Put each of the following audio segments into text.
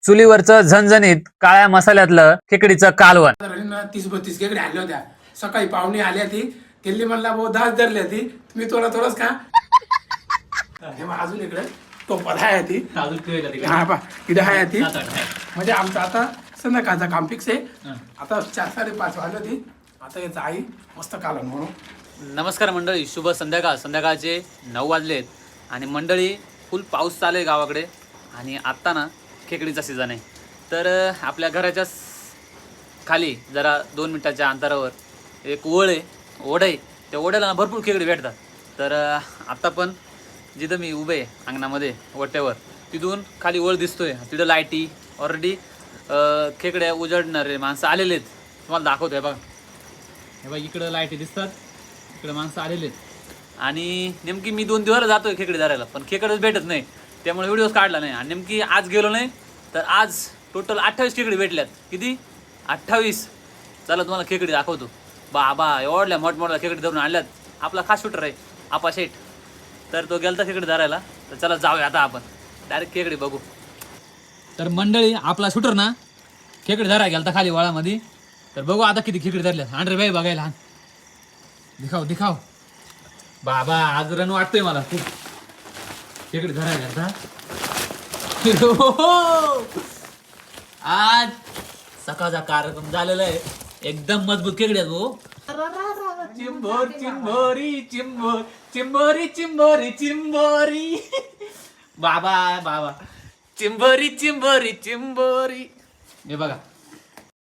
चुलीवरचं झणझणीत काळ्या मसाल्यातलं खेकडीचं कालवण. 30-32 खेकडे आणल्या होत्या. सकाळी पाहुणे आल्या ती दिल्ली म्हणला भाऊ 10 धरल्या ती तुम्ही थोडंच का. हे मग अजून इकडे टोपात आहे ती हा बा इकडे आहे ती म्हणजे आमचं आता संध्याकाळचं काम फिक्स आहे. आता 4-5:30 वाजले होती. आता याचं आई मस्त कालवण म्हणून. नमस्कार मंडळी, शुभ संध्याकाळचे 9 वाजलेत आणि मंडळी फुल पाऊस चालू आहे गावाकडे. आणि आत्ता ना खेकडीचा सीझन आहे. तर आपल्या घराच्या खाली जरा 2 मिनिटाच्या अंतरावर एक ओढ आहे. त्या ओढ्याला ना भरपूर खेकडे भेटतात. तर आत्ता पण जिथं मी उभे आहे अंगणामध्ये ओट्यावर, तिथून खाली ओढ दिसतोय. तिथं लाईटी ऑलरेडी खेकड्या उजडणारे माणसं आलेले आहेत. तुम्हाला दाखवतो आहे बघा. हे बघा इकडं लाईटी दिसतात, इकडं माणसं आलेले आहेत. आणि नेमकी मी 2 दिवस जातोय खेकडे धरायला, पण खेकडच भेटत नाही. त्यामुळे व्हिडिओज काढला नाही. आणि नेमकी आज गेलो नाही तर आज टोटल 28 खेकडे भेटल्यात. किती? 28. चला तुम्हाला खेकडे दाखवतो. बाबा एवढल्या मोठमोठ्या खेकडे धरून आणल्यात. आपला खास शूटर आहे आपा शेठ, तर तो गेलता खेकडे धरायला. तर चला जाऊया आता आपण डायरेक्ट खेकडे बघू. तर मंडळी आपला शूटर ना खेकडे धरायला गेलता खाली वळामध्ये. तर बघू आता किती खेकडे धरल्यात. आण रे बाई बघायला. दिखाव बाबा आज रन वाटतोय मला खूप. खेकडे धरायला गेलता आज. सकाळचा कार्यक्रम झालेला आहे. एकदम मजबूत खेकडे आहेत भाऊ. चिंबोरी बाबा चिंबोरी. हे बघा.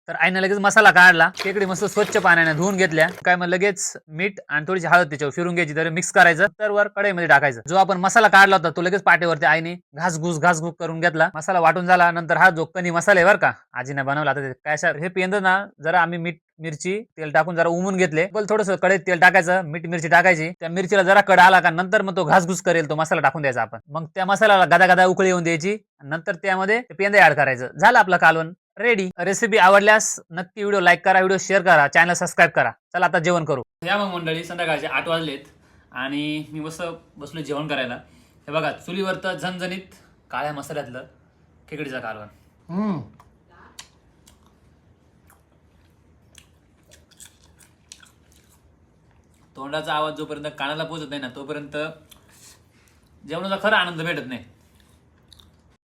तर आईने लगेच मसाला काढला. खेकडे मस्त स्वच्छ पाण्याने धुवून घेतल्या. काय मग लगेच मीठ आणि थोडीशी हळद त्याच्यावर फिरून घ्यायची. तर मिक्स करायचं. तर वर कढईमध्ये टाकायचं. जो आपण मसाला काढला होता तो लगेच पाटेवरती आईने घासघूस करून घेतला. मसाला वाटून झाला. नंतर हा जो कणी मसाला आहे बरं का, आजीने बनवला. आता काय हे पेंद ना जरा आम्ही मीठ मिरची तेल टाकून जरा उमून घेतले. थोडस कढईत तेल टाकायचं, मीठ मिरची टाकायची. त्या मिरचीला जरा कड आला का नंतर मग तो घासघूस करेल तो मसाला टाकून द्यायचा आपण. मग त्या मसाल्याला गदा उकळी येऊन द्यायची. नंतर त्यामध्ये पेंदे ऍड करायचं. झालं आपलं कालवण रेडी. रेसिपी आवडल्यास नक्की व्हिडिओ लाईक करा, व्हिडिओ शेअर करा, चॅनल सबस्क्राईब करा. चला आता जेवण करू. या मग मंडळी संध्याकाळचे 8 वाजलेत आणि मी मस्त बसलो जेवण करायला. हे बघा चुलीवरचं झणझणीत काळ्या मसाल्यातलं खेकडीचं कालवण. तोंडाचा आवाज जोपर्यंत कानाला पोहोचत नाही ना तोपर्यंत जेवणाचा खरा आनंद भेटत नाही.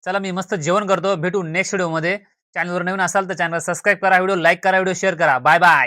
चला मी मस्त जेवण करतो. भेटू नेक्स्ट व्हिडिओ मध्ये. चॅनलवर नवीन असाल तर चॅनल सबस्क्राईब करा, व्हिडिओ लाईक करा, व्हिडिओ शेअर करा. Bye bye.